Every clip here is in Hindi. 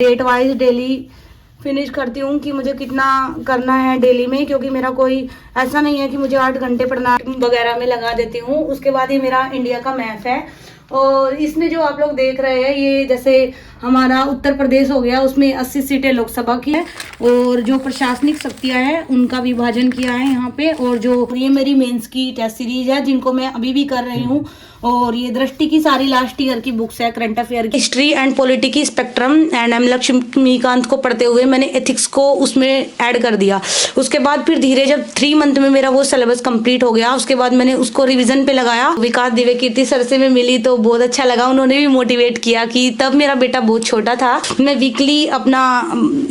डेट वाइज डेली फिनिश करती हूँ कि मुझे कितना करना है डेली में, क्योंकि मेरा कोई ऐसा नहीं है कि मुझे 8 घंटे पढ़ना वगैरह में लगा देती हूँ। उसके बाद ये मेरा इंडिया का मैप है और इसमें जो आप लोग देख रहे हैं ये जैसे हमारा उत्तर प्रदेश हो गया, उसमें 80 सीटें लोकसभा की है और जो प्रशासनिक शक्तियां हैं उनका विभाजन किया है यहाँ पे। और जो ये मेरी मेंस की टेस्ट सीरीज है जिनको मैं अभी भी कर रही हूँ। और ये दृष्टि की सारी लास्ट ईयर की बुक्स है, करंट अफेयर की, history and polity spectrum and M Laxmikanth को पढ़ते हुए मैंने एथिक्स को उसमें ऐड कर दिया। उसके बाद फिर धीरे जब 3 मंथ में मेरा वो सिलेबस कंप्लीट हो गया, उसके बाद मैंने उसको रिवीजन पे लगाया। विकास दिव्य कीर्ति सर से मैं मिली तो बहुत अच्छा लगा, उन्होंने भी मोटिवेट किया कि तब मेरा बेटा बहुत छोटा था। मैं वीकली अपना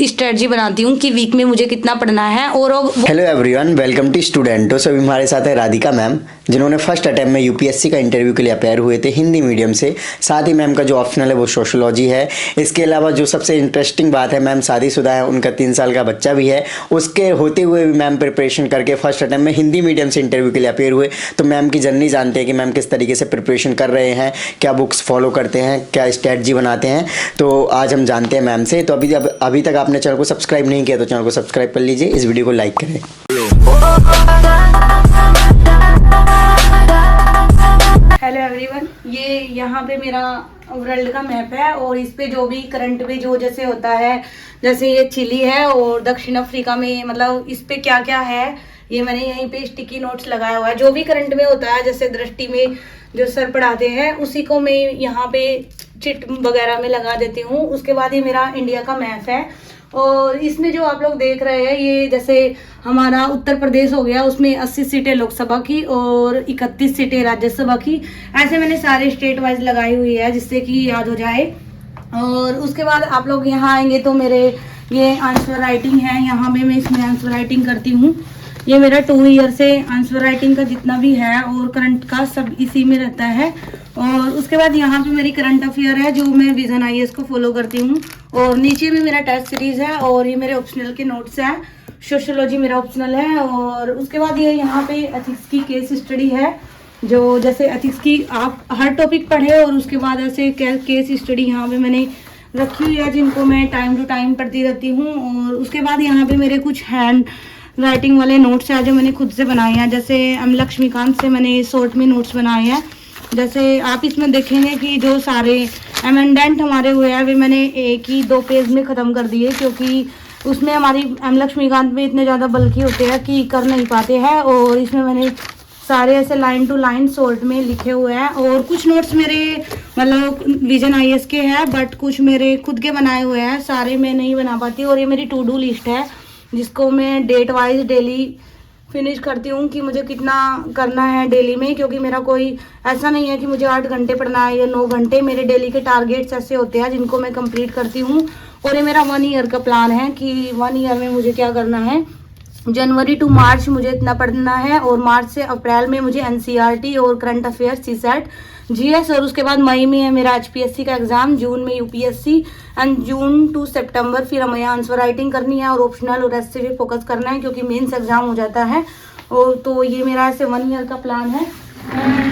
स्ट्रेटजी बनाती हूँ कि वीक में मुझे कितना पढ़ना है। और हेलो एवरीवन, वेलकम टू स्टूडेंटो। सभी हमारे साथ है राधिका मैम, जिन्होंने फर्स्ट अटेम्प्ट में यूपीएससी का इंटरव्यू के लिए अपेयर हुए थे हिंदी मीडियम से। साथ ही मैम का जो ऑप्शनल है वो सोशोलॉजी है। इसके अलावा जो सबसे इंटरेस्टिंग बात है, मैम शादीशुदा है, उनका 3 साल का बच्चा भी है। उसके होते हुए भी मैम प्रिपरेशन करके फर्स्ट अटेम्प्ट में हिंदी मीडियम से इंटरव्यू के लिए अपेयर हुए। तो मैम की जर्नी जानते हैं कि मैम किस तरीके से प्रिपरेशन कर रहे हैं, क्या बुक्स फॉलो करते हैं, क्या स्ट्रेटजी बनाते हैं। तो आज हम जानते हैं मैम से। तो अभी तक आपने चैनल को सब्सक्राइब नहीं किया तो चैनल को सब्सक्राइब कर लीजिए, इस वीडियो को लाइक करें। हेलो एवरीवन, ये यहाँ पे मेरा वर्ल्ड का मैप है और इस पे जो भी करंट पे जो जैसे होता है, जैसे ये चिली है और दक्षिण अफ्रीका में, मतलब इस पे क्या क्या है ये मैंने यहीं पे स्टिकी नोट्स लगाया हुआ है। जो भी करंट में होता है, जैसे दृष्टि में जो सर पढ़ाते हैं उसी को मैं यहाँ पे चिट वगैरह में लगा देती हूँ। उसके बाद ये मेरा इंडिया का मैप है और इसमें जो आप लोग देख रहे हैं ये जैसे हमारा उत्तर प्रदेश हो गया, उसमें 80 सीटें लोकसभा की और 31 सीटें राज्यसभा की। ऐसे मैंने सारे स्टेट वाइज लगाई हुई है जिससे कि याद हो जाए। और उसके बाद आप लोग यहाँ आएंगे तो मेरे ये आंसर राइटिंग है, यहाँ पे मैं इसमें आंसर राइटिंग करती हूँ। ये मेरा 2 ईयर से आंसर राइटिंग का जितना भी है और करंट का सब इसी में रहता है। और उसके बाद यहाँ पे मेरी करंट अफेयर है जो मैं विजन आईएएस को फॉलो करती हूँ। और नीचे में मेरा टेस्ट सीरीज है और ये मेरे ऑप्शनल के नोट्स हैं। सोशियोलॉजी मेरा ऑप्शनल है। और उसके बाद ये यहाँ पे एथिक्स की केस स्टडी है, जो जैसे एथिक्स की आप हर टॉपिक पढ़े और उसके बाद ऐसे केस स्टडी यहाँ पे मैंने रखी हुई है जिनको मैं टाइम टू टाइम पढ़ती रहती हूँ। और उसके बाद यहाँ पे मेरे कुछ हैंड राइटिंग वाले नोट्स हैं जो मैंने खुद से बनाए हैं। जैसे एम लक्ष्मीकांत से मैंने शॉर्ट में नोट्स बनाए हैं। जैसे आप इसमें देखेंगे कि जो सारे अमेंडेंट हमारे हुए हैं वे मैंने 1 ही 2 पेज में ख़त्म कर दिए, क्योंकि उसमें हमारी एम लक्ष्मीकांत में इतने ज़्यादा बल्कि होते हैं कि कर नहीं पाते हैं। और इसमें मैंने सारे ऐसे लाइन टू लाइन शॉर्ट में लिखे हुए हैं। और कुछ नोट्स मेरे मतलब विजन आईएएस के हैं, बट कुछ मेरे खुद के बनाए हुए हैं, सारे मैं नहीं बना पाती। और ये मेरी टू डू लिस्ट है जिसको मैं डेट वाइज डेली फिनिश करती हूँ कि मुझे कितना करना है डेली में, क्योंकि मेरा कोई ऐसा नहीं है कि मुझे 8 घंटे पढ़ना है या 9 घंटे। मेरे डेली के टारगेट्स ऐसे होते हैं जिनको मैं कंप्लीट करती हूँ। और ये मेरा 1 ईयर का प्लान है कि 1 ईयर में मुझे क्या करना है। जनवरी टू मार्च मुझे इतना पढ़ना है और मार्च से अप्रैल में मुझे एनसीईआरटी और करंट अफेयर, सीसेट, जीएस। और उसके बाद मई में है मेरा एचपीएससी का एग्जाम, जून में यूपीएससी एंड जून टू सितंबर फिर हमें आंसर राइटिंग करनी है और ऑप्शनल और एससे भी फोकस करना है क्योंकि मेंस एग्जाम हो जाता है। और तो ये मेरा ऐसे 1 ईयर का प्लान है।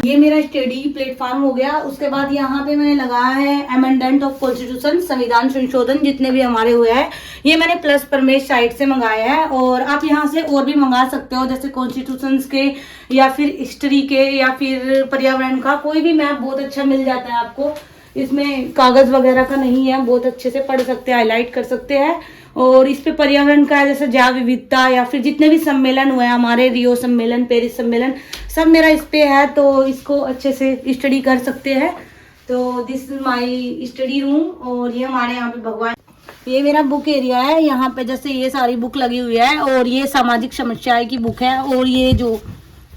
ये मेरा स्टडी प्लेटफॉर्म हो गया। उसके बाद यहाँ पे मैंने लगाया है अमेंडमेंट ऑफ कॉन्स्टिट्यूशन, संविधान संशोधन जितने भी हमारे हुए हैं ये मैंने प्लस परमेश साइट से मंगाया है। और आप यहाँ से और भी मंगा सकते हो, जैसे कॉन्स्टिट्यूशन के या फिर हिस्ट्री के या फिर पर्यावरण का, कोई भी मैप बहुत अच्छा मिल जाता है आपको। इसमें कागज वगैरह का नहीं है, बहुत अच्छे से पढ़ सकते हैं, हाईलाइट कर सकते हैं। और इस पे पर्यावरण का है, जैसे जैव विविधता या फिर जितने भी सम्मेलन हुए हमारे, रियो सम्मेलन, पेरिस सम्मेलन, सब मेरा इस पे है, तो इसको अच्छे से स्टडी कर सकते हैं। तो this is my study room. और ये हमारे यहाँ पे भगवान, ये मेरा बुक एरिया है। यहाँ पे जैसे ये सारी बुक लगी हुई है और ये सामाजिक समस्याएं की बुक है। और ये जो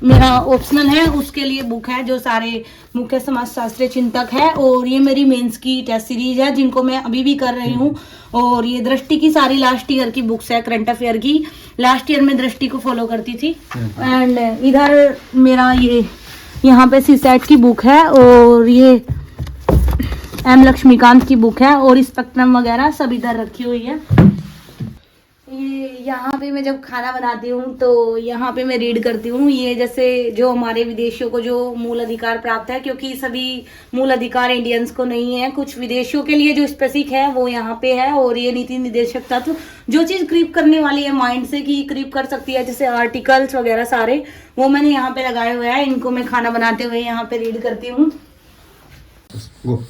मेरा ऑप्शनल है उसके लिए बुक है जो सारे मुख्य समाजशास्त्रीय चिंतक है। और ये मेरी मेंस की टेस्ट सीरीज है जिनको मैं अभी भी कर रही हूँ। और ये दृष्टि की सारी लास्ट ईयर की बुक्स है, करंट अफेयर की। लास्ट ईयर में दृष्टि को फॉलो करती थी। एंड इधर मेरा ये यहाँ पे सीसेट की बुक है और ये एम लक्ष्मीकांत की बुक है और स्पेक्ट्रम वगैरह सब इधर रखी हुई है। ये यहाँ पे मैं जब खाना बनाती हूँ तो यहाँ पे मैं रीड करती हूँ। ये जैसे जो हमारे विदेशियों को जो मूल अधिकार प्राप्त है, क्योंकि सभी मूल अधिकार इंडियंस को नहीं है, कुछ विदेशियों के लिए जो स्पेसिफिक है वो यहाँ पे है। और ये नीति निर्देशक तत्व जो चीज क्रीप करने वाली है माइंड से कि क्रीप कर सकती है, जैसे आर्टिकल्स वगैरह सारे, वो मैंने यहाँ पे लगाए हुए हैं। इनको मैं खाना बनाते हुए यहाँ पे रीड करती हूँ।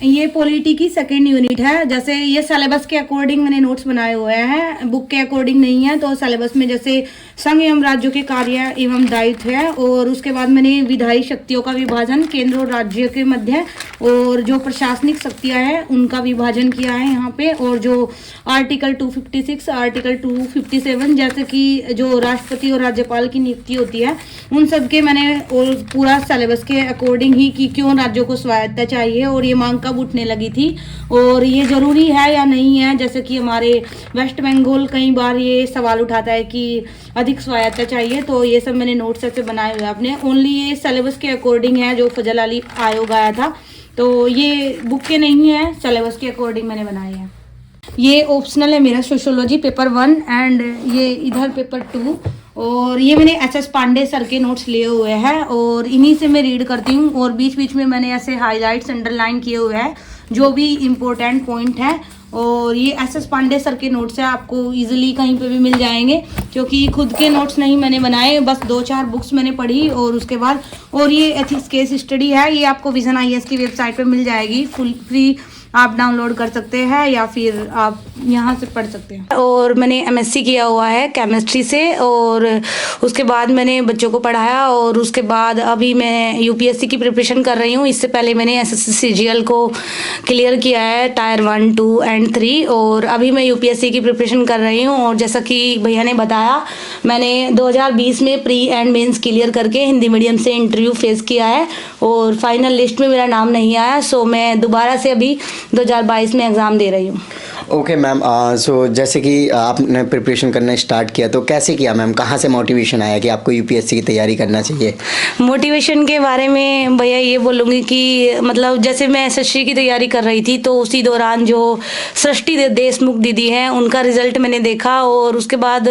ये पॉलिटी की सेकेंड यूनिट है। जैसे ये सिलेबस के अकॉर्डिंग मैंने नोट्स बनाए हुए हैं, बुक के अकॉर्डिंग नहीं है। तो सिलेबस में जैसे संघ एवं राज्यों के कार्य एवं दायित्व है, और उसके बाद मैंने विधायी शक्तियों का विभाजन केंद्र और राज्य के मध्य, और जो प्रशासनिक शक्तियां हैं उनका विभाजन किया है यहाँ पे। और जो आर्टिकल 256, आर्टिकल 257 जैसे कि जो राष्ट्रपति और राज्यपाल की नियुक्ति होती है, उन सब के मैंने और पूरा सिलेबस के अकॉर्डिंग ही कि क्यों राज्यों को स्वायत्तता चाहिए और ये मांग कब उठने लगी थी और ये जरूरी है या नहीं है। जैसे कि हमारे वेस्ट बंगाल कई बार ये सवाल उठाता है कि अधिक स्वायत्तता चाहिए, तो ये सब मैंने नोट्स ऐसे बनाए हुए हैं अपने। ओनली ये सिलेबस के अकॉर्डिंग है जो फजल अली आयोग आया था, तो ये बुक के नहीं है, सिलेबस के अकॉर्डिंग मैंने बनाए हैं। ये ऑप्शनल है मेरा सोशियोलॉजी पेपर 1 एंड ये इधर पेपर 2। और ये मैंने एस पांडे सर के नोट्स लिए हुए हैं और इन्हीं से मैं रीड करती हूँ। और बीच बीच में मैंने ऐसे हाईलाइट्स अंडरलाइन किए हुए हैं जो भी इम्पोर्टेंट पॉइंट है। और ये एस पांडे सर के नोट्स है, आपको इजीली कहीं पे भी मिल जाएंगे, क्योंकि खुद के नोट्स नहीं मैंने बनाए, बस 2-4 बुक्स मैंने पढ़ी और उसके बाद। और ये एथिक्स केस स्टडी है, ये आपको विजन IAS की वेबसाइट पे मिल जाएगी, फुल फ्री आप डाउनलोड कर सकते हैं या फिर आप यहाँ से पढ़ सकते हैं। और मैंने MSc किया हुआ है केमिस्ट्री से, और उसके बाद मैंने बच्चों को पढ़ाया, और उसके बाद अभी मैं UPSC की प्रिपरेशन कर रही हूँ। इससे पहले मैंने SSC CGL को क्लियर किया है टायर 1, 2 एंड 3, और अभी मैं UPSC की प्रिपरेशन कर रही हूँ। और जैसा कि भैया ने बताया, मैंने 2020 में प्री एंड मेंस क्लियर करके हिंदी मीडियम से इंटरव्यू फेस किया है और फाइनल लिस्ट में मेरा नाम नहीं आया, सो मैं दोबारा से अभी 2022 में एग्ज़ाम दे रही हूँ। ओके मैम, सो जैसे कि आपने प्रिपरेशन करना स्टार्ट किया, तो कैसे किया मैम? कहाँ से मोटिवेशन आया कि आपको UPSC की तैयारी करना चाहिए? मोटिवेशन के बारे में भैया ये बोलूँगी कि मतलब जैसे मैं SSC की तैयारी कर रही थी, तो उसी दौरान जो सृष्टि देशमुख दीदी हैं उनका रिजल्ट मैंने देखा, और उसके बाद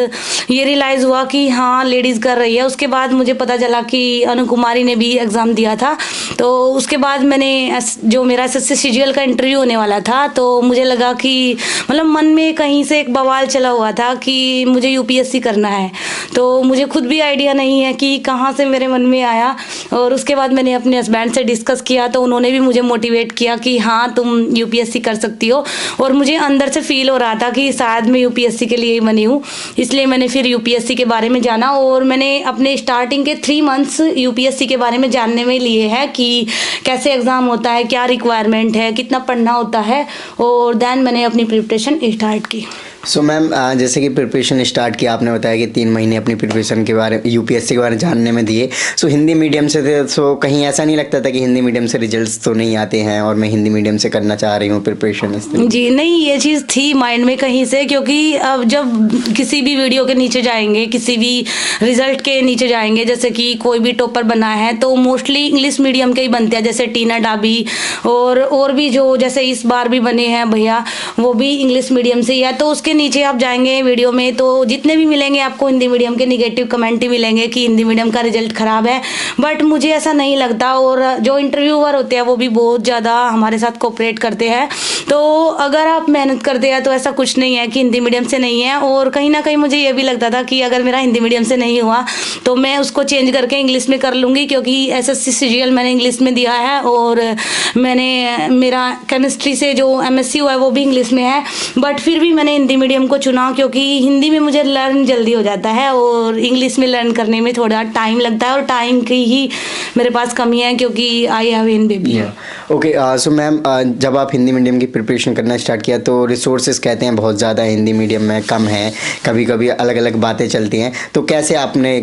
ये रियलाइज़ हुआ कि हाँ लेडीज़ कर रही है। उसके बाद मुझे पता चला कि अनु कुमारी ने भी एग्ज़ाम दिया था, तो उसके बाद मैंने जो मेरा SSC CGL का इंटरव्यू होने वाला था, तो मुझे लगा कि मतलब मन में कहीं से एक बवाल चला हुआ था कि मुझे UPSC करना है। तो मुझे खुद भी आइडिया नहीं है कि कहाँ से मेरे मन में आया। और उसके बाद मैंने अपने हस्बैंड से डिस्कस किया, तो उन्होंने भी मुझे मोटिवेट किया कि हाँ तुम UPSC कर सकती हो। और मुझे अंदर से फील हो रहा था कि शायद मैं UPSC के लिए ही बनी हूँ, इसलिए मैंने फिर UPSC के बारे में जाना। और मैंने अपने स्टार्टिंग के 3 मंथ्स UPSC के बारे में जानने में लिए हैं कि कैसे एग्ज़ाम होता है, क्या रिक्वायरमेंट है, कितना पढ़ना होता है, और देन मैंने अपनी प्रिपरेशन स्टार्ट की। सो मैम, जैसे कि प्रिपरेशन स्टार्ट किया, आपने बताया कि 3 महीने अपनी प्रिपरेशन के बारे UPSC के बारे में जानने में दिए। सो हिंदी मीडियम से थे, सो कहीं ऐसा नहीं लगता था कि हिंदी मीडियम से रिजल्ट्स तो नहीं आते हैं और मैं हिंदी मीडियम से करना चाह रही हूँ प्रिपरेशन? जी नहीं, ये चीज़ थी माइंड में कहीं से, क्योंकि अब जब किसी भी वीडियो के नीचे जाएंगे, किसी भी रिजल्ट के नीचे जाएंगे, जैसे कि कोई भी टॉपर बना है तो मोस्टली इंग्लिश मीडियम के ही बनते हैं, जैसे टीना डाबी और भी जो जैसे इस बार भी बने हैं भैया, वो भी इंग्लिश मीडियम से ही है। तो उसके नीचे आप जाएंगे वीडियो में तो जितने भी मिलेंगे आपको हिंदी मीडियम के निगेटिव कमेंट ही मिलेंगे कि हिंदी मीडियम का रिजल्ट ख़राब है। बट मुझे ऐसा नहीं लगता, और जो इंटरव्यूअर होते हैं वो भी बहुत ज़्यादा हमारे साथ कोऑपरेट करते हैं। तो अगर आप मेहनत करते हैं तो ऐसा कुछ नहीं है कि हिंदी मीडियम से नहीं है। और कहीं ना कहीं मुझे ये भी लगता था कि अगर मेरा हिंदी मीडियम से नहीं हुआ तो मैं उसको चेंज करके इंग्लिश में कर लूँगी, क्योंकि SSC CGL मैंने इंग्लिश में दिया है, और मैंने मेरा केमिस्ट्री से जो MSc हुआ है वो भी इंग्लिश में है। बट फिर भी मैंने हिंदी मीडियम को चुना, क्योंकि हिंदी में मुझे लर्न जल्दी हो जाता है और इंग्लिश में लर्न करने में थोड़ा टाइम लगता है, और टाइम की ही मेरे पास कमी है, क्योंकि I have in baby. Okay, so ma'am, जब आप हिंदी मीडियम की प्रिपरेशन करना स्टार्ट किया तो रिसोर्सेज कहते हैं बहुत ज़्यादा हिंदी मीडियम में कम है, कभी कभी अलग अलग बातें चलती हैं, तो कैसे आपने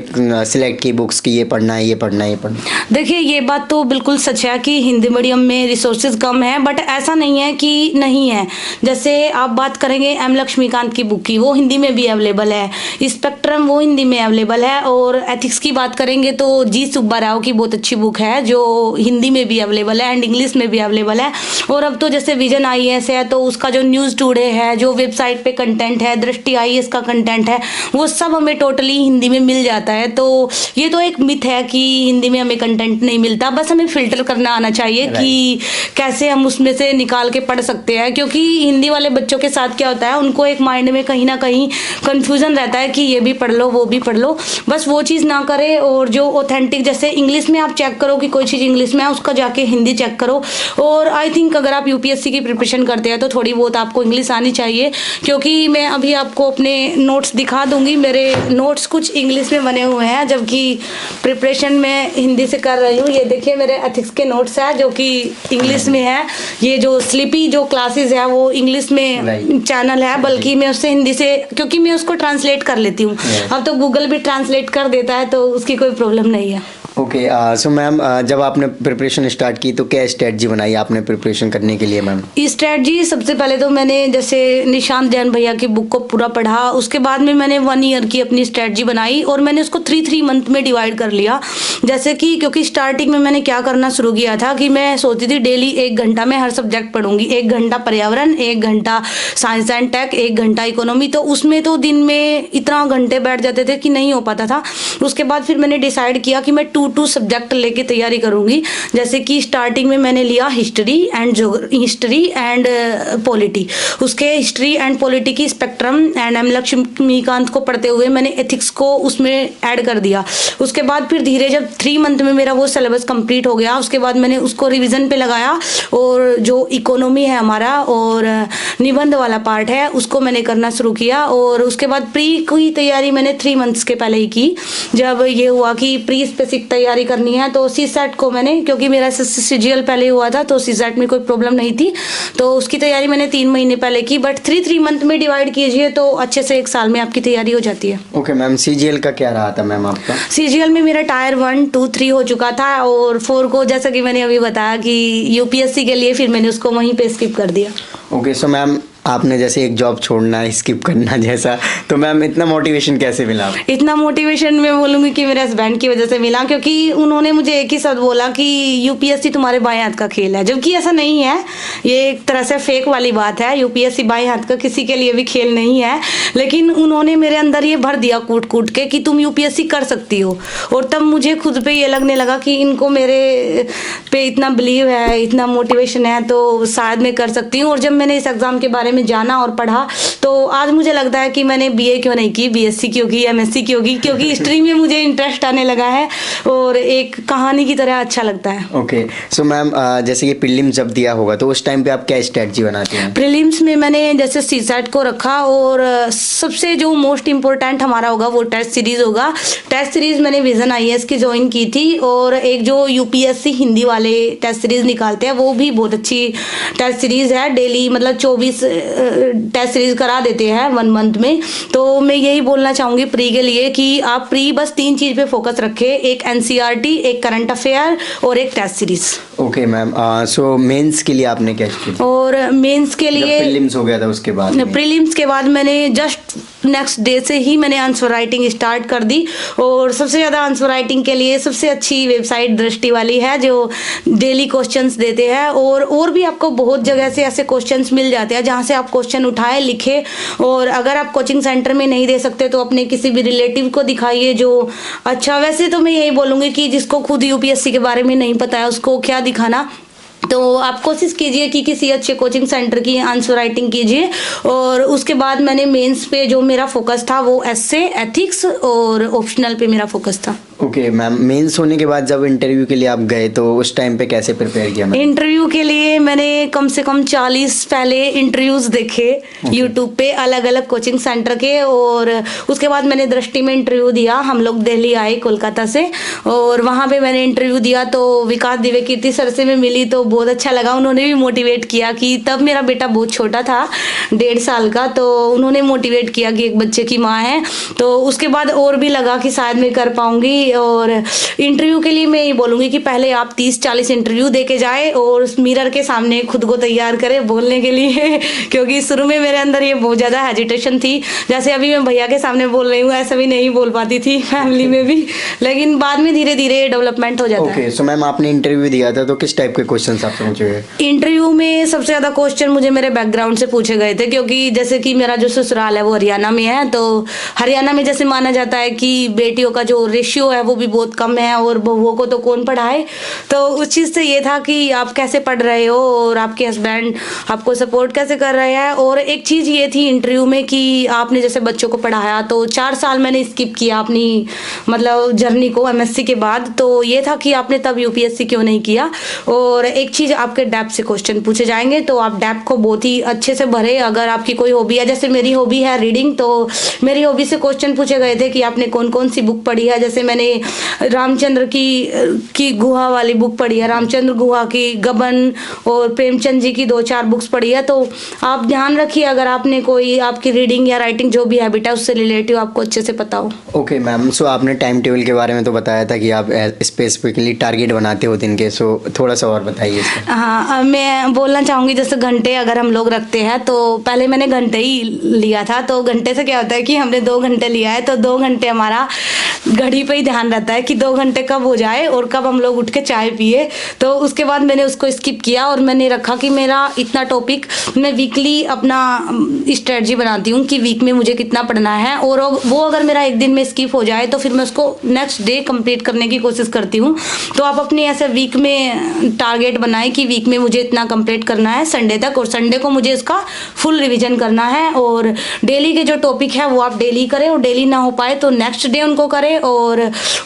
सिलेक्ट की बुक्स की ये पढ़ना है, ये पढ़ना है, ये पढ़ना? देखिए, ये बात तो बिल्कुल सच है कि हिंदी मीडियम में रिसोर्सेज कम है, बट ऐसा नहीं है कि नहीं है। जैसे आप बात करेंगे M. लक्ष्मी लक्ष्मीकांत की बुक की, वो हिंदी में भी अवेलेबल है। स्पेक्ट्रम वो हिंदी में अवेलेबल है। और एथिक्स की बात करेंगे तो जी सुब्बा राव की बहुत अच्छी बुक है जो हिंदी में भी अवेलेबल है एंड इंग्लिश में भी अवेलेबल है। और अब तो जैसे विजन IAS है तो उसका जो न्यूज़ टुडे है, जो वेबसाइट पे कंटेंट है, दृष्टि IAS का कंटेंट है, वो सब हमें टोटली हिंदी में मिल जाता है। तो ये तो एक मिथ है कि हिंदी में हमें कंटेंट नहीं मिलता, बस हमें फिल्टर करना आना चाहिए कि कैसे हम उसमें से निकाल के पढ़ सकते हैं। क्योंकि हिंदी वाले बच्चों के साथ क्या होता है, उनको एक माइंड में कहीं ना कहीं कंफ्यूजन रहता है कि ये भी पढ़ लो वो भी पढ़ लो, बस वो चीज़ ना करें। और जो ऑथेंटिक, जैसे इंग्लिश में आप चेक करो कि कोई चीज़ इंग्लिश में है, उसका जाके हिंदी चेक करो। और आई थिंक अगर आप UPSC की प्रिपरेशन करते हैं तो थोड़ी बहुत आपको इंग्लिश आनी चाहिए, क्योंकि मैं अभी आपको अपने नोट्स दिखा दूंगी। मेरे नोट्स कुछ इंग्लिश में बने हुए हैं जबकि प्रिपरेशन में हिंदी से कर रही हूँ। ये देखिए मेरे एथिक्स के नोट्स हैं जो कि इंग्लिश में है। ये जो स्लीपी जो क्लासेस है वो इंग्लिश में चैनल है, बल्कि मैं उससे हिंदी से, क्योंकि मैं उसको ट्रांसलेट कर लेती हूँ। अब तो गूगल भी ट्रांसलेट कर देता है तो उसकी कोई प्रॉब्लम नहीं है। ओके, सो मैम जब आपने प्रिपरेशन स्टार्ट की तो क्या स्ट्रेटजी बनाई आपने प्रिपरेशन करने के लिए मैम? स्ट्रेटजी सबसे पहले तो मैंने जैसे निशांत जैन भैया की बुक को पूरा पढ़ा, उसके बाद में मैंने 1 ईयर की अपनी स्ट्रेटजी बनाई और मैंने उसको 3 मंथ में डिवाइड कर लिया। जैसे कि क्योंकि स्टार्टिंग में मैंने क्या करना शुरू किया था कि मैं सोचती थी डेली 1 घंटा मैं हर सब्जेक्ट पढ़ूंगी, 1 घंटा पर्यावरण, 1 घंटा साइंस एंड टेक, 1 घंटा इकोनॉमी। तो उसमें तो दिन में इतना घंटे बैठ जाते थे कि नहीं हो पाता था। उसके बाद फिर मैंने डिसाइड किया कि मैं 2 सब्जेक्ट लेके तैयारी करूंगी। जैसे कि स्टार्टिंग में मैंने लिया हिस्ट्री एंड पॉलिटी। उसके हिस्ट्री एंड पॉलिटी की स्पेक्ट्रम एंड एम लक्ष्मीकांत को पढ़ते हुए मैंने एथिक्स को उसमें ऐड कर दिया। उसके बाद फिर धीरे जब 3 मंथ में मेरा वो सिलेबस कंप्लीट हो गया, उसके बाद मैंने उसको रिवीजन पे लगाया और जो इकोनॉमी है हमारा और निबंध वाला पार्ट है उसको मैंने करना शुरू किया। और उसके बाद प्री की तैयारी मैंने 3 मंथ्स के पहले ही की। जब ये हुआ कि प्री स्पेसिफिक तैयारी करनी है तो CSAT को मैंने, क्योंकि मेरा CGL पहले हुआ था तो CSAT में कोई प्रॉब्लम नहीं थी, तो उसकी तैयारी मैंने 3 महीने पहले की। बट 3 मंथ में डिवाइड कीजिए तो अच्छे से 1 साल में आपकी तैयारी हो जाती है। ओके मैम, CGL का क्या रहा था मैम आपका? CGL में मेरा टायर 1, 2, 3 हो चुका था और 4 को जैसा कि मैंने अभी बताया कि UPSC के लिए फिर मैंने उसको वहीं पे स्किप कर दिया। ओके, सो मैम आपने जैसे एक जॉब छोड़ना, स्किप करना जैसा, तो मैम इतना मोटिवेशन कैसे मिला? इतना मोटिवेशन मैं बोलूँगी कि मेरे हस्बैंड की वजह से मिला, क्योंकि उन्होंने मुझे एक ही शब्द बोला कि UPSC तुम्हारे बाएं हाथ का खेल है। जबकि ऐसा नहीं है, ये एक तरह से फेक वाली बात है। UPSC बाएं हाथ का किसी के लिए भी खेल नहीं है, लेकिन उन्होंने मेरे अंदर ये भर दिया कूट कूट के कि तुम UPSC कर सकती हो। और तब मुझे खुद पे ये लगने लगा कि इनको मेरे पे इतना बिलीव है, इतना मोटिवेशन है, तो शायद मैं कर सकती हूँ। और जब मैंने इस एग्ज़ाम के बारे में जाना और पढ़ा तो आज मुझे लगता है कि मैंने BA क्यों नहीं की, BSc क्यों की, MSc क्यों की, क्योंकि हिस्ट्री में मुझे इंटरेस्ट आने लगा है और एक कहानी की तरह अच्छा लगता है। ओके, सो मैम जैसे कि प्रीलिम्स जब दिया होगा तो उस टाइम पे आप क्या स्ट्रेटजी बनाते हैं? प्रीलिम्स में मैंने जैसे CSAT को रखा और सबसे जो मोस्ट इम्पोर्टेंट हमारा होगा वो टेस्ट सीरीज होगा। टेस्ट सीरीज मैंने विजन IAS की ज्वाइन की थी और एक जो UPSC हिंदी वाले टेस्ट सीरीज निकालते हैं वो भी बहुत अच्छी टेस्ट सीरीज है। डेली मतलब 24 टेस्ट सीरीज करा देते हैं 1 मंथ में। तो मैं यही बोलना चाहूँगी प्री के लिए कि आप प्री बस 3 चीज़ पे फोकस रखें, एक NCERT, एक करंट अफेयर और एक टेस्ट सीरीज। ओके मैम, सो मेंस के लिए आपने क्या किया? और मेंस के लिए प्रीलिम्स हो गया था उसके बाद प्रीलिम्स के बाद मैंने जस्ट नेक्स्ट डे से ही मैंने आंसर राइटिंग स्टार्ट कर दी। और सबसे ज़्यादा आंसर राइटिंग के लिए सबसे अच्छी वेबसाइट दृष्टि वाली है जो डेली क्वेश्चंस देते हैं। और भी आपको बहुत जगह से ऐसे क्वेश्चंस मिल जाते हैं जहाँ से आप क्वेश्चन उठाए लिखे। और अगर आप कोचिंग सेंटर में नहीं दे सकते तो अपने किसी भी रिलेटिव को दिखाइए जो अच्छा। वैसे तो मैं यही बोलूँगी कि जिसको खुद UPSC के बारे में नहीं पता है उसको क्या दिखाना, तो आप कोशिश कीजिए कि किसी अच्छे कोचिंग सेंटर की आंसर राइटिंग कीजिए। और उसके बाद मैंने मेंस पे जो मेरा फोकस था वो एस्से, एथिक्स और ऑप्शनल पे मेरा फोकस था। ओके मैम, मेंस होने के बाद जब इंटरव्यू के लिए आप गए तो उस टाइम पे कैसे प्रिपेयर किया मैम? इंटरव्यू के लिए मैंने कम से कम 40 पहले इंटरव्यूज देखे यूट्यूब पे अलग अलग कोचिंग सेंटर के। और उसके बाद मैंने दृष्टि में इंटरव्यू दिया। हम लोग दिल्ली आए कोलकाता से और वहाँ पे मैंने इंटरव्यू दिया तो विकास दिव्य कीर्ति सर से मैं मिली तो बहुत अच्छा लगा। उन्होंने भी मोटिवेट किया कि तब मेरा बेटा बहुत छोटा था, 1.5 साल का, तो उन्होंने मोटिवेट किया कि एक बच्चे की माँ है। तो उसके बाद और भी लगा कि शायद मैं कर पाऊंगी। और इंटरव्यू के लिए मैं ये बोलूँगी कि पहले आप 30-40 इंटरव्यू दे के जाए और मिरर के सामने खुद को तैयार करें बोलने के लिए क्योंकि शुरू में मेरे अंदर ये बहुत ज़्यादा हेजिटेशन थी। जैसे अभी मैं भैया के सामने बोल रही हूँ, ऐसा भी नहीं बोल पाती थी फैमिली में भी, लेकिन बाद में धीरे धीरे डेवलपमेंट हो जाता है। ओके, सो मैम आपने इंटरव्यू दिया था तो किस टाइप के क्वेश्चन आपसे पूछे गए? इंटरव्यू में सबसे ज़्यादा क्वेश्चन मुझे मेरे बैकग्राउंड से पूछे गए थे, क्योंकि जैसे कि मेरा जो ससुराल है वो हरियाणा में है, तो हरियाणा में जैसे माना जाता है कि बेटियों का जो रेशियो है वो भी बहुत कम है और बहुओं को तो कौन पढ़ाए। तो उस चीज़ से ये था कि आप कैसे पढ़ रहे हो और आपके हस्बैंड आपको सपोर्ट कैसे कर रहे हैं। और एक चीज़ ये थी इंटरव्यू में कि आपने जैसे बच्चों को पढ़ाया, तो 4 साल मैंने स्किप किया अपनी मतलब जर्नी को MSc के बाद। तो ये था कि आपने तब UPSC क्यों नहीं किया। और एक चीज़, आपके डेप्थ से क्वेश्चन पूछे जाएंगे तो आप डेप्थ को बहुत ही अच्छे से भरे। अगर आपकी कोई हॉबी है, जैसे मेरी हॉबी है रीडिंग, तो मेरी हॉबी से क्वेश्चन पूछे गए थे कि आपने कौन कौन सी बुक पढ़ी है। जैसे मैंने रामचंद्र की गुहा वाली बुक पढ़ी है, रामचंद्र गुहा की, गबन और प्रेमचंद जी की 2-4 बुक्स पढ़ी है। तो आप ध्यान रखिए अगर आपने कोई आपकी रीडिंग या राइटिंग जो भी हैबिट है उससे रिलेटिव आपको अच्छे से पता हो। ओके मैम, सो आपने टाइम टेबल के बारे में तो बताया था कि आप स्पेसिफिकली टारगेट बनाते हो दिन के, सो थोड़ा सा और बताइए इसका। हाँ, मैं बोलना चाहूँगी जैसे घंटे अगर हम लोग रखते हैं तो पहले मैंने घंटे ही लिया था। तो घंटे से क्या होता है कि हमने 2 घंटे लिया है तो 2 घंटे हमारा घड़ी पे ही ध्यान रहता है कि 2 घंटे कब हो जाए और कब हम लोग उठ के चाय पिए। तो उसके बाद मैंने उसको स्किप किया और मैंने रखा कि मेरा इतना टॉपिक, मैं वीकली अपना स्ट्रेटजी बनाती हूँ कि वीक में मुझे कितना पढ़ना है, और वो अगर मेरा एक दिन में स्किप हो जाए तो फिर मैं उसको नेक्स्ट डे कंप्लीट करने की कोशिश करती हूँ। तो आप अपने ऐसे वीक में टारगेट बनाएं कि वीक में मुझे इतना कंप्लीट करना है संडे तक, और संडे को मुझे इसका फुल रिवीजन करना है। और डेली के जो टॉपिक है वो आप डेली करें, और डेली ना हो पाए तो नेक्स्ट डे उनको करें। और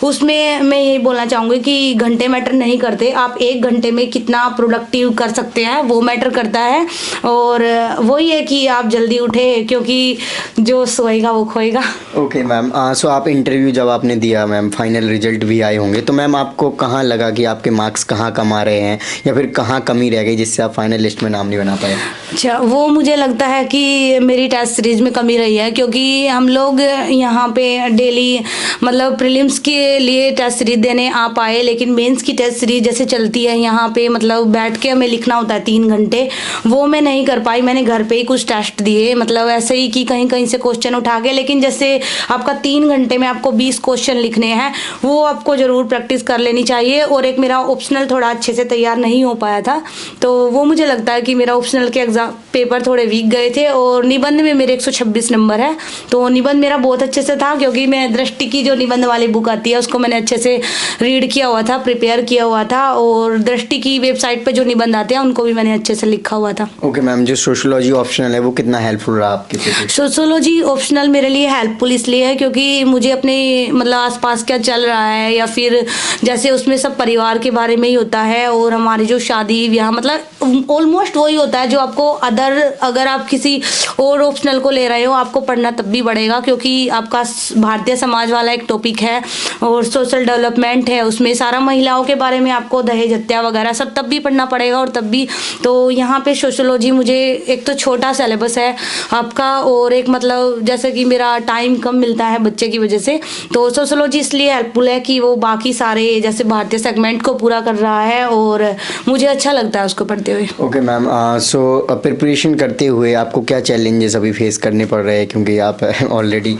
उसमें मैं यही बोलना चाहूँगी कि घंटे मैटर नहीं करते, आप 1 घंटे में कितना प्रोडक्टिव कर सकते हैं वो मैटर करता है। और वही है कि आप जल्दी उठे, क्योंकि जो सोएगा वो खोएगा। ओके मैम, सो आप इंटरव्यू जब आपने दिया मैम, फाइनल रिजल्ट भी आए होंगे, तो मैम आपको कहाँ लगा कि आपके मार्क्स कहाँ कम आ रहे हैं या फिर कहाँ कमी रह गई जिससे आप फाइनल लिस्ट में नाम नहीं बना पाए? अच्छा, वो मुझे लगता है कि मेरी टेस्ट सीरीज में कमी रही है, क्योंकि हम लोग यहाँ पे डेली मतलब प्रीलिम्स के लिए टेस्ट सीरीज देने आ पाए, लेकिन मेंस की टेस्ट सीरीज जैसे चलती है यहाँ पे मतलब बैठ के हमें लिखना होता है 3 घंटे, वो मैं नहीं कर पाई। मैंने घर पे ही कुछ टेस्ट दिए, मतलब ऐसे ही कि कहीं कहीं से क्वेश्चन उठा के, लेकिन जैसे आपका 3 घंटे में आपको 20 क्वेश्चन लिखने हैं वो आपको ज़रूर प्रैक्टिस कर लेनी चाहिए। और एक मेरा ऑप्शनल थोड़ा अच्छे से तैयार नहीं हो पाया था, तो वो मुझे लगता है कि मेरा ऑप्शनल के एग्जाम पेपर थोड़े वीक गए थे। और निबंध में मेरे 126 नंबर है, तो निबंध मेरा बहुत अच्छे से था, क्योंकि मैं दृष्टि की जो निबंध वाली बुक आती है उसको मैंने अच्छे से रीड किया हुआ था, प्रिपेयर किया हुआ था, और दृष्टि की वेबसाइट पे जो निबंध आते हैं उनको भी मैंने अच्छे से लिखा हुआ था। ओके मैम, जो सोशियोलॉजी ऑप्शनल है वो कितना हेल्पफुल रहा आपके लिए? सोशियोलॉजी ऑप्शनल मेरे लिए हेल्पफुल इसलिए है क्योंकि मुझे अपने मतलब आसपास क्या चल रहा है, या फिर जैसे उसमें सब परिवार के बारे में ही होता है, और हमारी जो शादी ब्याह मतलब ऑलमोस्ट वही होता है जो आपको अगर आप किसी और ऑप्शनल को ले रहे हो आपको पढ़ना तब भी पड़ेगा, क्योंकि आपका भारतीय समाज वाला एक टॉपिक है और सोशल डेवलपमेंट है, उसमें सारा महिलाओं के बारे में आपको दहेज हत्या वगैरह सब तब भी पढ़ना पड़ेगा। और तब भी तो यहाँ पे सोशियोलॉजी मुझे एक तो छोटा सिलेबस है आपका, और एक मतलब जैसे कि मेरा टाइम कम मिलता है बच्चे की वजह से, तो सोशियोलॉजी इसलिए हेल्पफुल है कि वो बाकी सारे जैसे भारतीय सेगमेंट को पूरा कर रहा है और मुझे अच्छा लगता है उसको पढ़ते हुए। ओके मैम, सो प्रिपरेशन करते हुए आपको क्या चैलेंजेस अभी फेस करने पड़ रहे हैं, क्योंकि आप ऑलरेडी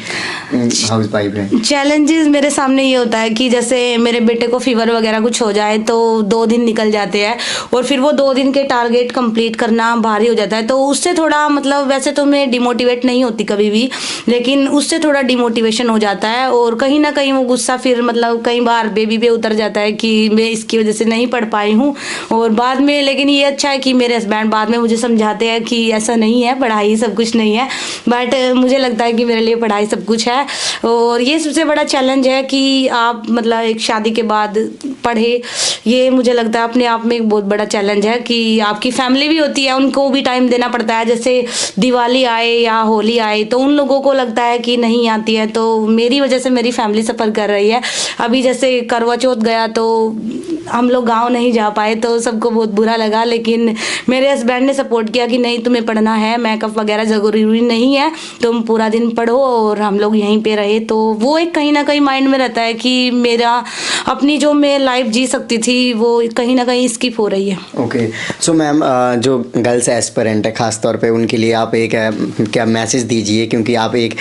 हाउस वाइफ हैं? चैलेंजेस मेरे सामने ये होता है कि जैसे मेरे बेटे को फीवर वगैरह कुछ हो जाए तो 2 दिन निकल जाते हैं, और फिर वो 2 दिन के टारगेट कंप्लीट करना भारी हो जाता है। तो उससे थोड़ा मतलब वैसे तो मैं डिमोटिवेट नहीं होती कभी भी, लेकिन उससे थोड़ा डिमोटिवेशन हो जाता है, और कहीं ना कहीं वो गुस्सा फिर मतलब कई बार बेबी पे उतर जाता है कि मैं इसकी वजह से नहीं पढ़ पाई हूँ। और बाद में लेकिन ये अच्छा है कि मेरे हस्बैंड बाद में मुझे समझाते हैं कि ऐसा नहीं है, पढ़ाई सब कुछ नहीं है, बट मुझे लगता है कि मेरे लिए पढ़ाई सब कुछ है। और ये सबसे बड़ा चैलेंज है कि आप मतलब एक शादी के बाद पढ़े, ये मुझे लगता है अपने आप में एक बहुत बड़ा चैलेंज है कि आपकी फैमिली भी होती है, उनको भी टाइम देना पड़ता है। जैसे दिवाली आए या होली आए तो उन लोगों को लगता है कि नहीं आती है, तो मेरी वजह से मेरी फैमिली सफ़र कर रही है। अभी जैसे करवा चौथ गया तो हम लोग गांव नहीं जा पाए तो सबको बहुत बुरा लगा, लेकिन मेरे हस्बैंड ने सपोर्ट किया कि नहीं तुम्हें पढ़ना है, मेकअप वगैरह ज़रूरी नहीं है, तुम पूरा दिन पढ़ो, और हम लोग यहीं पे रहे। तो वो एक कहीं ना कहीं माइंड में रहता है कि मेरा अपनी जो मैं लाइफ जी सकती थी वो कहीं ना कहीं स्किप हो रही है। ओके, सो मैम जो गर्ल्स एस्पिरेंट है ख़ास तौर पे उनके लिए आप एक क्या मैसेज दीजिए, क्योंकि आप एक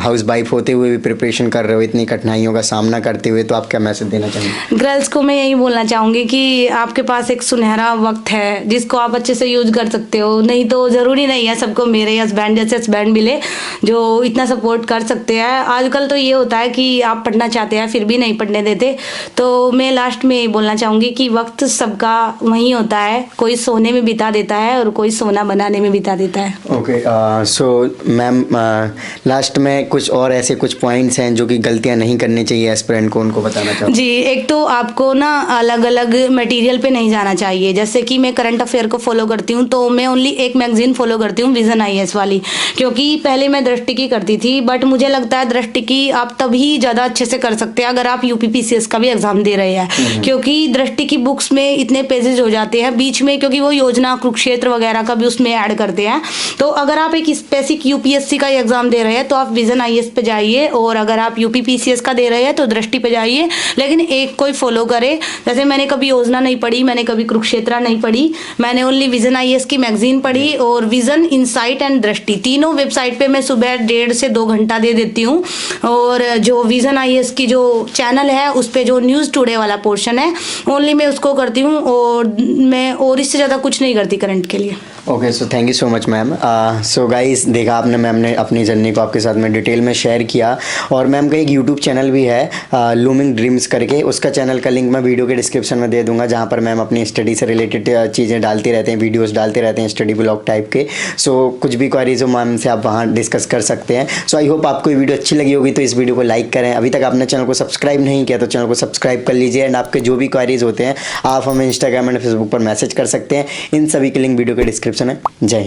हाउस वाइफ होते हुए भी प्रिपरेशन कर रहे हो, इतनी कठिनाइयों का सामना करते हुए, तो आप क्या मैसेज देना चाहेंगे? गर्ल्स को मैं यही बोलना चाहूँगी कि आपके पास एक सुनहरा वक्त है जिसको आप अच्छे से यूज कर सकते हो। नहीं तो ज़रूरी नहीं है सबको मेरे हस्बैंड जैसे हस्बैंड मिले जो इतना सपोर्ट कर सकते हैं। आजकल तो ये होता है कि आप पढ़ना चाहते हैं फिर भी नहीं पढ़ने देते। तो मैं लास्ट में यही बोलना चाहूँगी कि वक्त सबका वहीं होता है, कोई सोने में बिता देता है और कोई सोना बनाने में बिता देता है। ओके, सो मैम लास्ट में कुछ और ऐसे कुछ पॉइंट्स हैं जो कि गलतियां नहीं करनी चाहिए एस्पिरेंट को, उनको बताना चाहूँ? जी, एक तो आपको ना अलग अलग मटेरियल पे नहीं जाना चाहिए। जैसे कि मैं करंट अफेयर को फॉलो करती हूँ तो मैं ओनली एक मैगजीन फॉलो करती हूँ, विजन IAS वाली, क्योंकि पहले मैं दृष्टि की करती थी, बट मुझे लगता है दृष्टि की आप तभी ज़्यादा अच्छे से कर सकते हैं अगर आप UPPCS का भी एग्जाम दे रहे हैं, क्योंकि दृष्टि की बुक्स में इतने पेजेस हो जाते हैं बीच में, क्योंकि वो योजना कुरुक्षेत्र वगैरह का भी उसमें ऐड करते हैं। तो अगर आप एक स्पेसिफिक UPSC का एग्जाम दे रहे हैं तो आप विजन IAS पे जाइए, और अगर आप UPPCS का दे रहे हैं तो दृष्टि पे जाइए, लेकिन एक कोई फॉलो करे। जैसे मैंने कभी योजना नहीं पढ़ी, मैंने कभी कुरुक्षेत्र नहीं पढ़ी, मैंने ओनली विजन IAS की मैगजीन पढ़ी, और विजन, इनसाइट एंड दृष्टि तीनों वेबसाइट पे मैं सुबह 1.5 से 2 घंटा दे देती हूँ। और जो विजन IAS की जो चैनल है उस पर जो न्यूज़ टुडे वाला पोर्शन है ओनली मैं उसको करती हूँ, और मैं और इससे ज़्यादा कुछ नहीं करती करंट के लिए। Okay, so thank you so much ma'am. So guys, देखा आपने, मैम ने अपनी जर्नी को आपके साथ में डिटेल में शेयर किया, और मैम का एक यूट्यूब चैनल भी है लूमिंग ड्रीम्स करके, उसका चैनल का लिंक मैं वीडियो के डिस्क्रिप्शन में दे दूंगा, जहाँ पर मैम अपनी स्टडी से रिलेटेड चीज़ें डालते रहते हैं, वीडियोस डालते रहते हैं स्टडी ब्लॉग टाइप के। सो कुछ भी क्वारीज हो मैम से आप वहाँ डिस्कस कर सकते हैं। सो आई होप आपको ये वीडियो अच्छी लगी होगी, तो इस वीडियो को लाइक करें। अभी तक आपने चैनल को सब्सक्राइब नहीं किया तो चैनल को सब्सक्राइब कर लीजिए, एंड आपके जो भी क्वारीज होते हैं आप हमें इंस्टाग्राम एंड फेसबुक पर मैसेज कर सकते हैं। इन सभी के लिंक वीडियो के डिस्क्रिप्शन में। जय हिंद।